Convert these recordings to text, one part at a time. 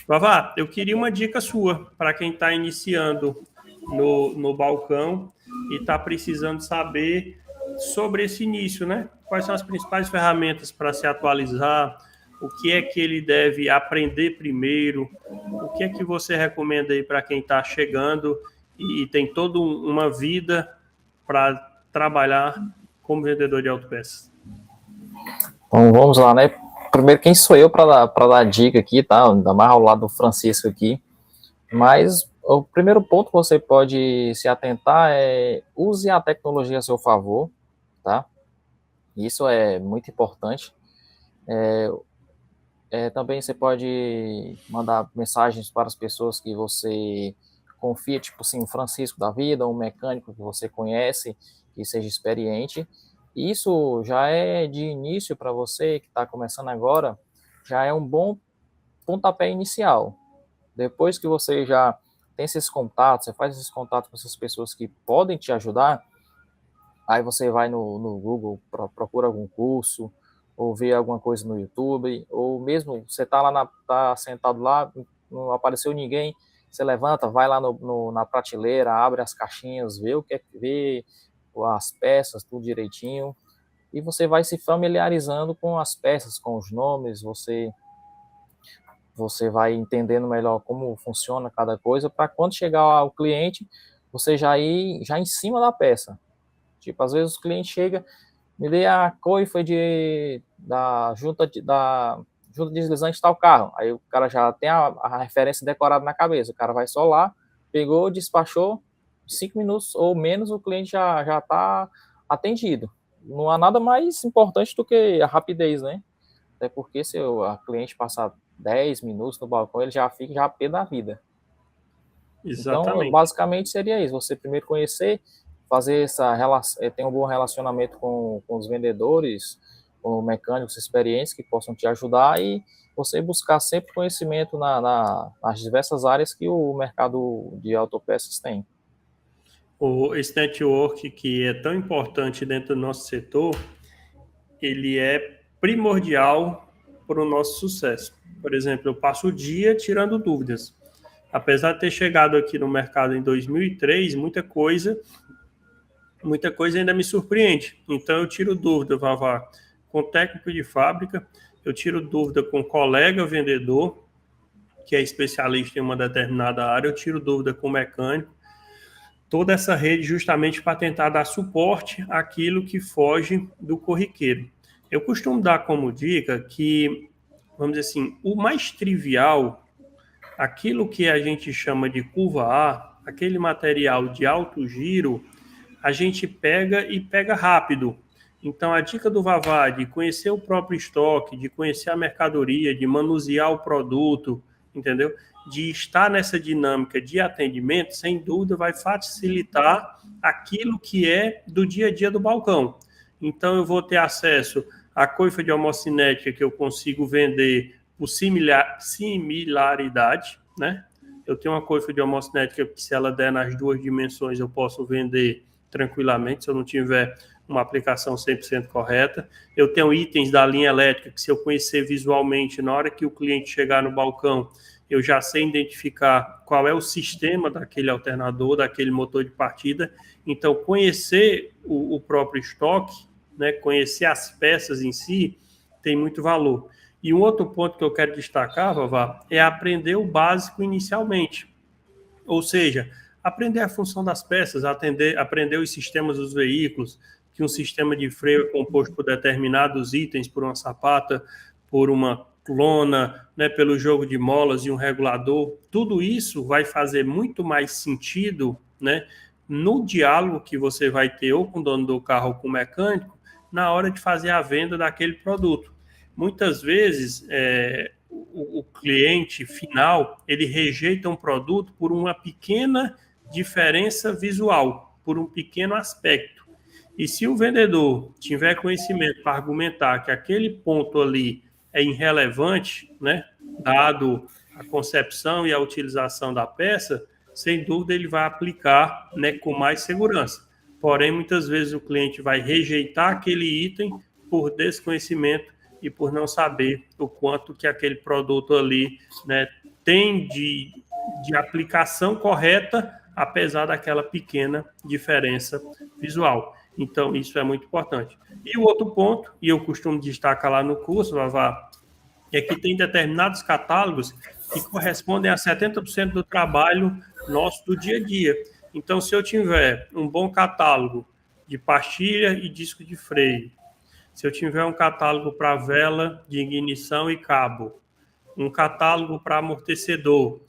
Vavá, eu queria uma dica sua para quem está iniciando no balcão e está precisando saber sobre esse início, né? Quais são as principais ferramentas para se atualizar? O que é que ele deve aprender primeiro? O que é que você recomenda aí para quem está chegando e tem toda uma vida para trabalhar como vendedor de autopeças? Então vamos lá, né? Primeiro, quem sou eu para dar dica aqui, tá? Ainda mais ao lado do Francisco aqui. Mas o primeiro ponto que você pode se atentar é use a tecnologia a seu favor, tá? Isso é muito importante. Também você pode mandar mensagens para as pessoas que você confia, tipo assim, um Francisco da vida, um mecânico que você conhece, que seja experiente. Isso já é de início para você que está começando agora, já é um bom pontapé inicial. Depois que você já tem esses contatos, você faz esses contatos com essas pessoas que podem te ajudar, aí você vai no Google, procura algum curso, ou vê alguma coisa no YouTube, ou mesmo você está lá, tá sentado lá, não apareceu ninguém, você levanta, vai lá na prateleira, abre as caixinhas, vê o que é que vê, as peças, tudo direitinho, e você vai se familiarizando com as peças, com os nomes, você vai entendendo melhor como funciona cada coisa, para quando chegar ao cliente, você já ir já em cima da peça. Tipo, às vezes o cliente chega, me dê a coifa da junta deslizante de tal carro. Aí o cara já tem a referência decorada na cabeça. O cara vai só lá, pegou, despachou, 5 minutos ou menos o cliente já está atendido. Não há nada mais importante do que a rapidez, né? Até porque se a cliente passar 10 minutos no balcão, ele já fica a pé da vida. Então, Exatamente. basicamente seria isso. Você primeiro conhecer, fazer ter um bom relacionamento com os vendedores, com mecânicos experientes que possam te ajudar e você buscar sempre conhecimento nas diversas áreas que o mercado de autopeças tem. Esse network que é tão importante dentro do nosso setor, ele é primordial para o nosso sucesso. Por exemplo, eu passo o dia tirando dúvidas. Apesar de ter chegado aqui no mercado em 2003, muita coisa ainda me surpreende. Então eu tiro dúvida, Vavá, com técnico de fábrica, eu tiro dúvida com colega vendedor, que é especialista em uma determinada área, eu tiro dúvida com mecânico, toda essa rede justamente para tentar dar suporte àquilo que foge do corriqueiro. Eu costumo dar como dica que, vamos dizer assim, o mais trivial, aquilo que a gente chama de curva A, aquele material de alto giro, a gente pega e pega rápido. Então, a dica do Vavá de conhecer o próprio estoque, de conhecer a mercadoria, de manusear o produto, entendeu? De estar nessa dinâmica de atendimento, sem dúvida, vai facilitar aquilo que é do dia a dia do balcão. Então, eu vou ter acesso à coifa de homocinética que eu consigo vender por similaridade, né? Eu tenho uma coifa de homocinética que, se ela der nas duas dimensões, eu posso vender tranquilamente, se eu não tiver uma aplicação 100% correta. Eu tenho itens da linha elétrica que, se eu conhecer visualmente, na hora que o cliente chegar no balcão, eu já sei identificar qual é o sistema daquele alternador, daquele motor de partida. Então, conhecer o próprio estoque, né, conhecer as peças em si, tem muito valor. E um outro ponto que eu quero destacar, Vavá, é aprender o básico inicialmente. Ou seja, aprender a função das peças, aprender os sistemas dos veículos, que um sistema de freio é composto por determinados itens, por uma sapata, por uma lona, né, pelo jogo de molas e um regulador. Tudo isso vai fazer muito mais sentido, né, no diálogo que você vai ter ou com o dono do carro ou com o mecânico, na hora de fazer a venda daquele produto. Muitas vezes, o cliente final, ele rejeita um produto por uma pequena diferença visual, por um pequeno aspecto. E se o vendedor tiver conhecimento para argumentar que aquele ponto ali é irrelevante, né, dado a concepção e a utilização da peça, sem dúvida ele vai aplicar, né, com mais segurança. Porém, muitas vezes o cliente vai rejeitar aquele item por desconhecimento e por não saber o quanto que aquele produto ali, né, tem de aplicação correta, apesar daquela pequena diferença visual. Então, isso é muito importante. E o outro ponto, e eu costumo destacar lá no curso, Vavá, é que tem determinados catálogos que correspondem a 70% do trabalho nosso do dia a dia. Então, se eu tiver um bom catálogo de pastilha e disco de freio, se eu tiver um catálogo para vela de ignição e cabo, um catálogo para amortecedor,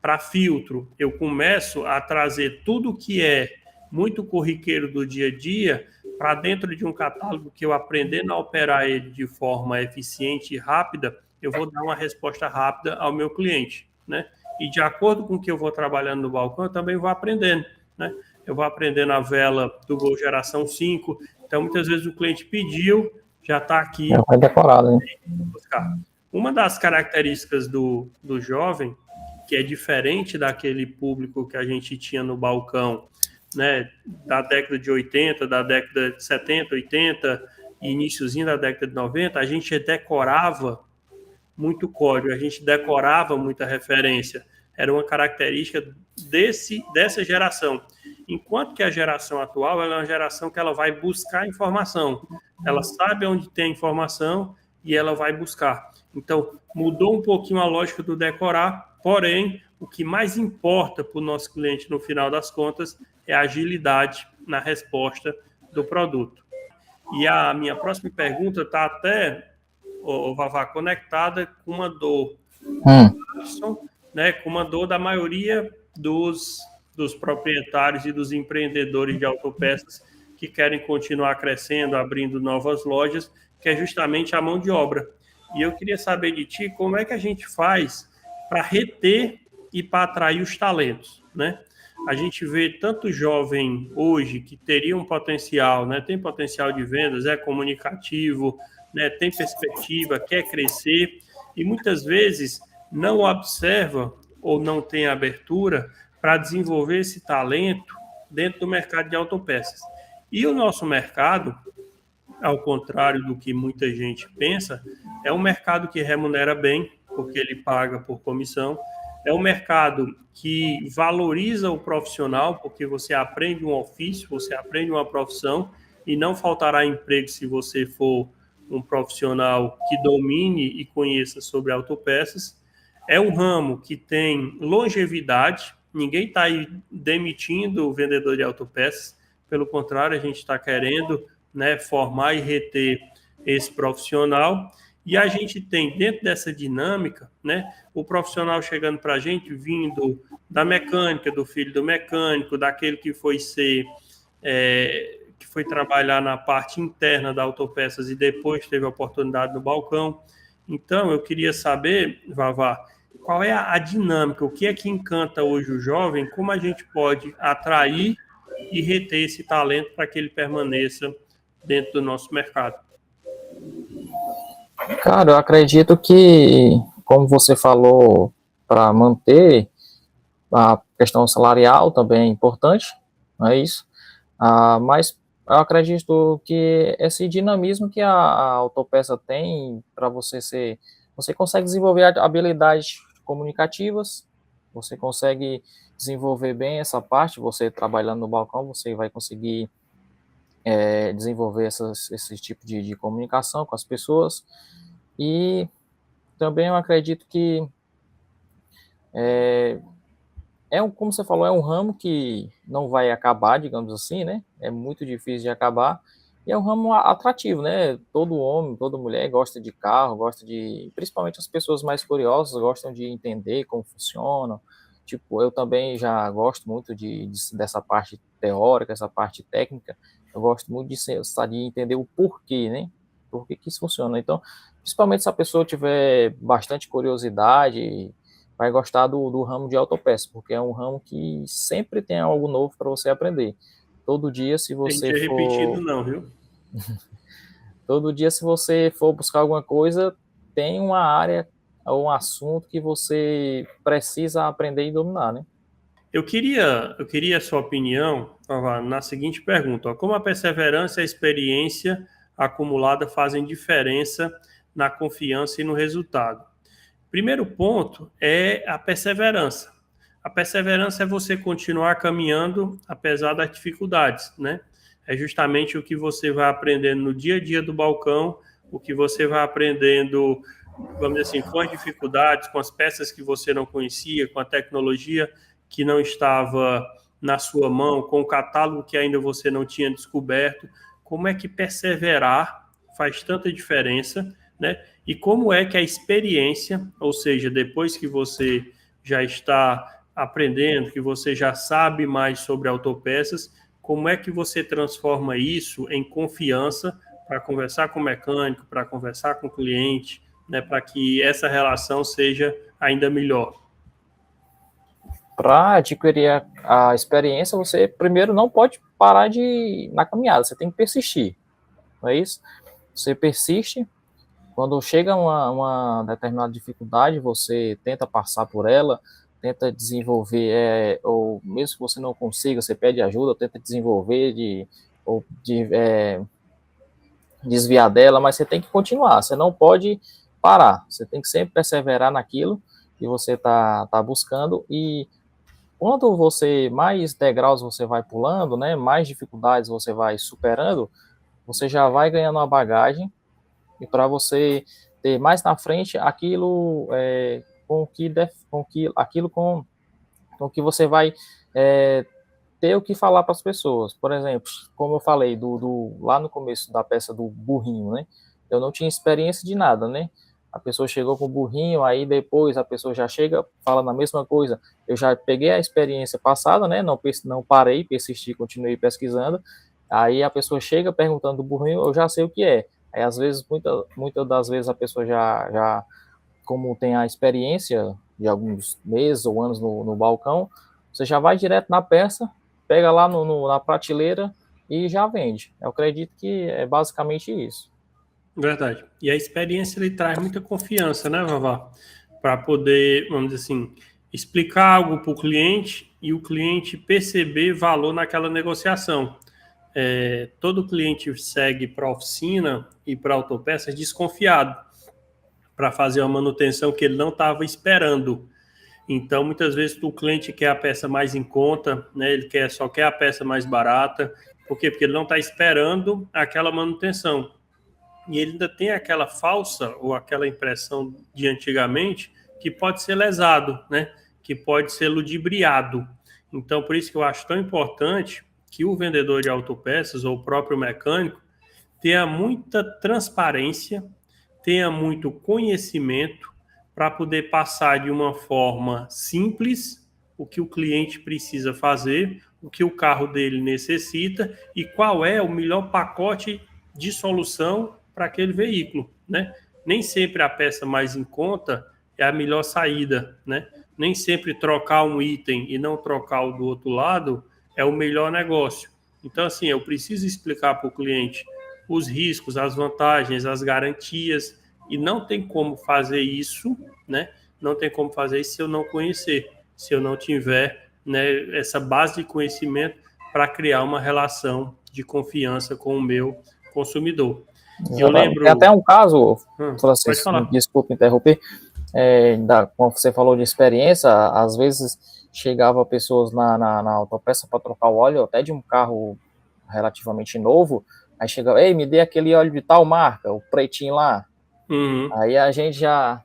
para filtro, eu começo a trazer tudo que é muito corriqueiro do dia a dia para dentro de um catálogo que eu aprendendo a operar ele de forma eficiente e rápida, eu vou dar uma resposta rápida ao meu cliente, né? E de acordo com o que eu vou trabalhando no balcão, eu também vou aprendendo, né? Eu vou aprendendo a vela do Gol Geração 5, então muitas vezes o cliente pediu, já está aqui. Já vai decorado, né? Buscar. Uma das características do jovem, que é diferente daquele público que a gente tinha no balcão, né, da década de 80, da década de 70, 80 e iniciozinho da década de 90, a gente decorava muito código, a gente decorava muita referência. Era uma característica dessa geração. Enquanto que a geração atual ela é uma geração que ela vai buscar informação. Ela sabe onde tem informação e ela vai buscar. Então, mudou um pouquinho a lógica do decorar, porém, o que mais importa para o nosso cliente, no final das contas, é a agilidade na resposta do produto. E a minha próxima pergunta está até, Vavá, conectada com uma dor, né, com uma dor da maioria dos proprietários e dos empreendedores de autopeças que querem continuar crescendo, abrindo novas lojas, que é justamente a mão de obra. E eu queria saber de ti como é que a gente faz para reter e para atrair os talentos, né? A gente vê tanto jovem hoje que teria um potencial, né? Tem potencial de vendas, é comunicativo, né? Tem perspectiva, quer crescer e muitas vezes não observa ou não tem abertura para desenvolver esse talento dentro do mercado de autopeças. E o nosso mercado, ao contrário do que muita gente pensa, é um mercado que remunera bem, porque ele paga por comissão, é um mercado que valoriza o profissional, porque você aprende um ofício, você aprende uma profissão, e não faltará emprego se você for um profissional que domine e conheça sobre autopeças. É um ramo que tem longevidade, ninguém está aí demitindo o vendedor de autopeças, pelo contrário, a gente está querendo, né, formar e reter esse profissional. E a gente tem, dentro dessa dinâmica, né, o profissional chegando para a gente, vindo da mecânica, do filho do mecânico, daquele que foi que foi trabalhar na parte interna da autopeças e depois teve a oportunidade no balcão. Então, eu queria saber, Vavá, qual é a dinâmica, o que é que encanta hoje o jovem, como a gente pode atrair e reter esse talento para que ele permaneça dentro do nosso mercado. Cara, eu acredito que, como você falou, para manter a questão salarial também é importante, não é isso? Mas eu acredito que esse dinamismo que a autopeça tem para você consegue desenvolver habilidades comunicativas, você consegue desenvolver bem essa parte, você trabalhando no balcão, você vai conseguir desenvolver esse tipo de comunicação com as pessoas. E também eu acredito que como você falou, é um ramo que não vai acabar, digamos assim, né? É muito difícil de acabar. E é um ramo atrativo, né? Todo homem, toda mulher gosta de carro, principalmente as pessoas mais curiosas, gostam de entender como funciona. Tipo, eu também já gosto muito dessa parte teórica, essa parte técnica. Eu gosto muito de entender o porquê, né? Por que isso funciona. Então, principalmente se a pessoa tiver bastante curiosidade, vai gostar do ramo de autopeça, porque é um ramo que sempre tem algo novo para você aprender. Todo dia, se você Tem que for... repetido não, viu? Todo dia, se você for buscar alguma coisa, tem uma área ou um assunto que você precisa aprender e dominar, né? Eu queria a sua opinião na seguinte pergunta: como a perseverança e a experiência acumulada fazem diferença na confiança e no resultado? Primeiro ponto é a perseverança. A perseverança é você continuar caminhando apesar das dificuldades, né? É justamente o que você vai aprendendo no dia a dia do balcão, o que você vai aprendendo, vamos dizer assim, com as dificuldades, com as peças que você não conhecia, com a tecnologia que não estava na sua mão, com o catálogo que ainda você não tinha descoberto. Como é que perseverar faz tanta diferença, né? E como é que a experiência, ou seja, depois que você já está aprendendo, que você já sabe mais sobre autopeças, como é que você transforma isso em confiança para conversar com o mecânico, para conversar com o cliente, né, para que essa relação seja ainda melhor? Para adquirir a experiência, você primeiro não pode parar na caminhada, você tem que persistir, não é isso? Você persiste, quando chega uma determinada dificuldade, você tenta passar por ela, tenta desenvolver, ou mesmo que você não consiga, você pede ajuda, tenta desenvolver, desviar dela, mas você tem que continuar, você não pode parar, você tem que sempre perseverar naquilo que você está buscando, e quando mais degraus você vai pulando, né, mais dificuldades você vai superando, você já vai ganhando uma bagagem, e para você ter mais na frente aquilo com que você vai ter o que falar para as pessoas. Por exemplo, como eu falei lá no começo da peça do burrinho, né? Eu não tinha experiência de nada, né? A pessoa chegou com o burrinho, aí depois a pessoa já chega falando a mesma coisa. Eu já peguei a experiência passada, né? Não parei, persisti, continuei pesquisando. Aí a pessoa chega perguntando do burrinho, eu já sei o que é. Aí às vezes, muitas das vezes a pessoa já como tem a experiência de alguns meses ou anos no balcão, você já vai direto na peça, pega lá na prateleira e já vende. Eu acredito que é basicamente isso. Verdade. E a experiência ele traz muita confiança, né, Vavá? Para poder, vamos dizer assim, explicar algo para o cliente e o cliente perceber valor naquela negociação. Todo cliente segue para a oficina e para a autopeças desconfiado para fazer uma manutenção que ele não estava esperando. Então, muitas vezes o cliente quer a peça mais em conta, né? Ele só quer a peça mais barata. Por quê? Porque ele não está esperando aquela manutenção. E ele ainda tem aquela falsa ou aquela impressão de antigamente que pode ser lesado, né? Que pode ser ludibriado. Então, por isso que eu acho tão importante que o vendedor de autopeças ou o próprio mecânico tenha muita transparência, tenha muito conhecimento para poder passar de uma forma simples o que o cliente precisa fazer, o que o carro dele necessita e qual é o melhor pacote de solução para aquele veículo, né? Nem sempre a peça mais em conta é a melhor saída, né? Nem sempre trocar um item e não trocar o do outro lado é o melhor negócio. Então, assim, eu preciso explicar para o cliente os riscos, as vantagens, as garantias, e não tem como fazer isso, né? Não tem como fazer isso se eu não conhecer, se eu não tiver, né, essa base de conhecimento para criar uma relação de confiança com o meu consumidor. Eu Exatamente. Tem até lembro. um caso, Pode Francisco, falar. desculpe interromper, como você falou de experiência, às vezes chegava pessoas na autopeça para trocar o óleo, até de um carro relativamente novo, aí chegava, ei, me dê aquele óleo de tal marca, o pretinho lá. Uhum. Aí a gente já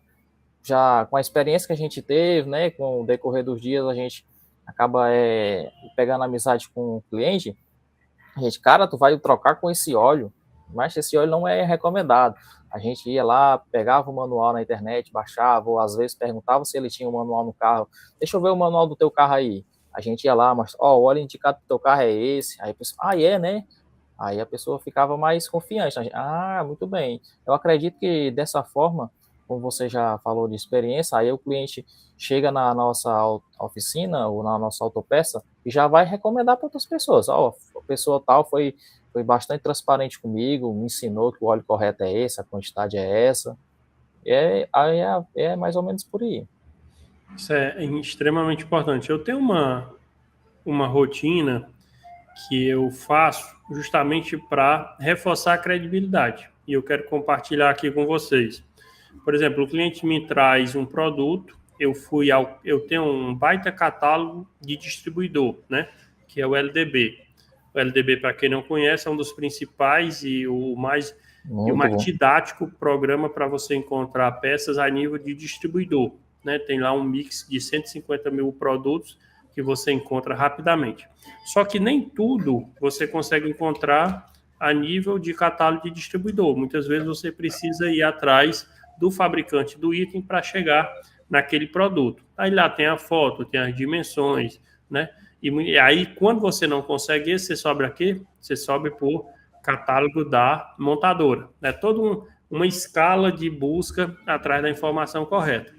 com a experiência que a gente teve, né, com o decorrer dos dias, a gente acaba pegando amizade com o cliente, a gente, cara, tu vai trocar com esse óleo, mas esse óleo não é recomendado. A gente ia lá, pegava o manual na internet, baixava, ou às vezes perguntava se ele tinha o manual no carro. Deixa eu ver o manual do teu carro aí. A gente ia lá, mas, o óleo indicado do teu carro é esse. Aí a pessoa, né? Aí a pessoa ficava mais confiante. Muito bem. Eu acredito que dessa forma, como você já falou de experiência, aí o cliente chega na nossa oficina ou na nossa autopeça e já vai recomendar para outras pessoas. A pessoa tal foi bastante transparente comigo, me ensinou que o óleo correto é esse, a quantidade é essa. Aí é mais ou menos por aí. Isso é extremamente importante. Eu tenho uma rotina que eu faço justamente para reforçar a credibilidade. E eu quero compartilhar aqui com vocês. Por exemplo, o cliente me traz um produto, eu tenho um baita catálogo de distribuidor, né? Que é o LDB. O LDB, para quem não conhece, é um dos principais e o mais Muito bom. didático programa para você encontrar peças a nível de distribuidor, né? Tem lá um mix de 150 mil produtos que você encontra rapidamente. Só que nem tudo você consegue encontrar a nível de catálogo de distribuidor. Muitas vezes você precisa ir atrás do fabricante do item para chegar naquele produto. Aí lá tem a foto, tem as dimensões, né? E aí, quando você não consegue esse, você sobe aqui, você sobe por catálogo da montadora. É toda uma escala de busca atrás da informação correta.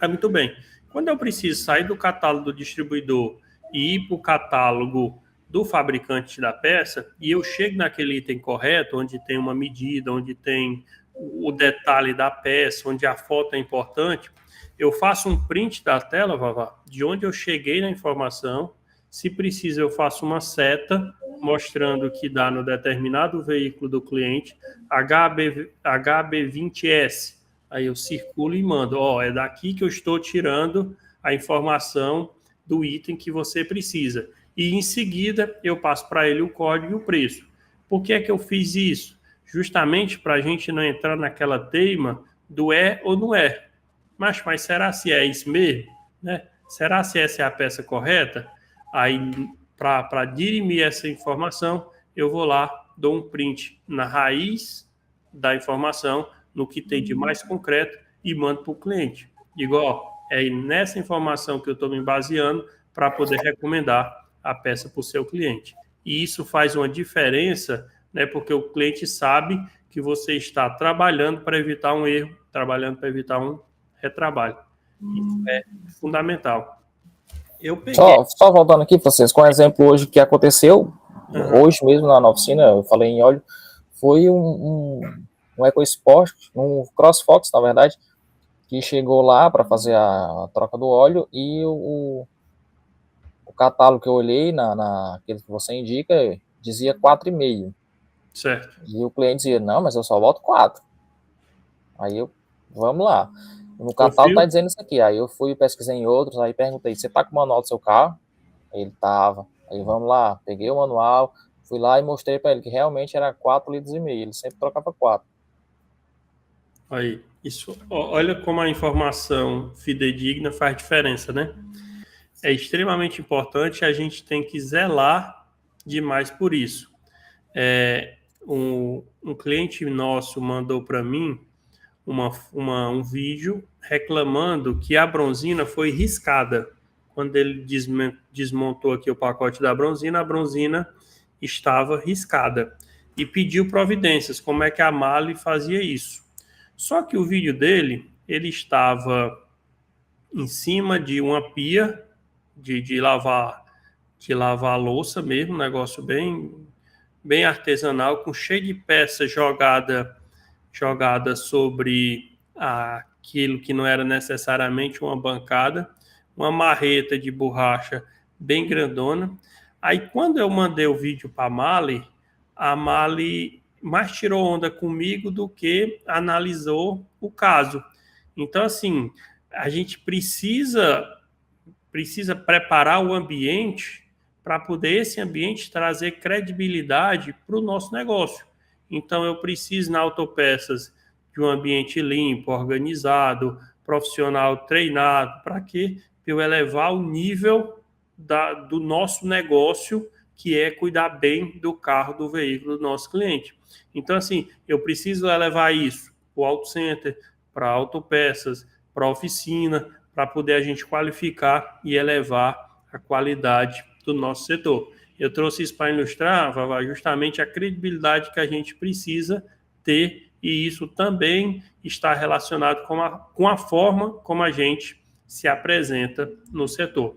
É muito bem. Quando eu preciso sair do catálogo do distribuidor e ir para o catálogo do fabricante da peça, e eu chego naquele item correto, onde tem uma medida, onde tem o detalhe da peça, onde a foto é importante, eu faço um print da tela, Vavá, de onde eu cheguei na informação. Se precisa, eu faço uma seta mostrando que dá no determinado veículo do cliente HB20S. Aí eu circulo e mando, é daqui que eu estou tirando a informação do item que você precisa. E em seguida eu passo para ele o código e o preço. Por que é que eu fiz isso? Justamente para a gente não entrar naquela teima do é ou não é. Mas será se é isso mesmo? Né? Será se essa é a peça correta? Aí, para dirimir essa informação, eu vou lá, dou um print na raiz da informação, no que tem de mais concreto, e mando para o cliente. Digo, é nessa informação que eu estou me baseando para poder recomendar a peça para o seu cliente. E isso faz uma diferença, né, porque o cliente sabe que você está trabalhando para evitar um erro, trabalhando para evitar um retrabalho. Isso é fundamental. Eu peguei. Só voltando aqui, vocês, com um exemplo hoje que aconteceu, hoje mesmo na oficina, eu falei em óleo, foi um EcoSport, um CrossFox, na verdade, que chegou lá para fazer a troca do óleo e o catálogo que eu olhei, naquele que você indica, dizia 4,5. Certo. E o cliente dizia, não, mas eu só boto 4. Aí vamos lá. No catálogo tá dizendo isso aqui. Aí eu fui pesquisei em outros, aí perguntei, você tá com o manual do seu carro? Aí ele tava. Aí vamos lá, peguei o manual, fui lá e mostrei para ele que realmente era 4,5 litros. Ele sempre trocava 4. Aí, isso, olha como a informação fidedigna faz diferença, né? É extremamente importante, a gente tem que zelar demais por isso. Um cliente nosso mandou para mim um vídeo reclamando que a bronzina foi riscada. Quando ele desmontou aqui o pacote da bronzina, a bronzina estava riscada. E pediu providências, como é que a Mali fazia isso. Só que o vídeo dele, ele estava em cima de uma pia de lavar a louça mesmo, um negócio bem artesanal, com cheio de peças jogada sobre aquilo que não era necessariamente uma bancada, uma marreta de borracha bem grandona. Aí, quando eu mandei o vídeo para a Mali mais tirou onda comigo do que analisou o caso. Então, assim, a gente precisa preparar o ambiente para poder esse ambiente trazer credibilidade para o nosso negócio. Então, eu preciso na Autopeças de um ambiente limpo, organizado, profissional treinado, para que eu elevar o nível do nosso negócio, que é cuidar bem do carro, do veículo do nosso cliente. Então, assim, eu preciso elevar isso para o Auto Center, para Autopeças, para a oficina, para poder a gente qualificar e elevar a qualidade do nosso setor. Eu trouxe isso para ilustrar, Vavá, justamente a credibilidade que a gente precisa ter, e isso também está relacionado com a forma como a gente se apresenta no setor.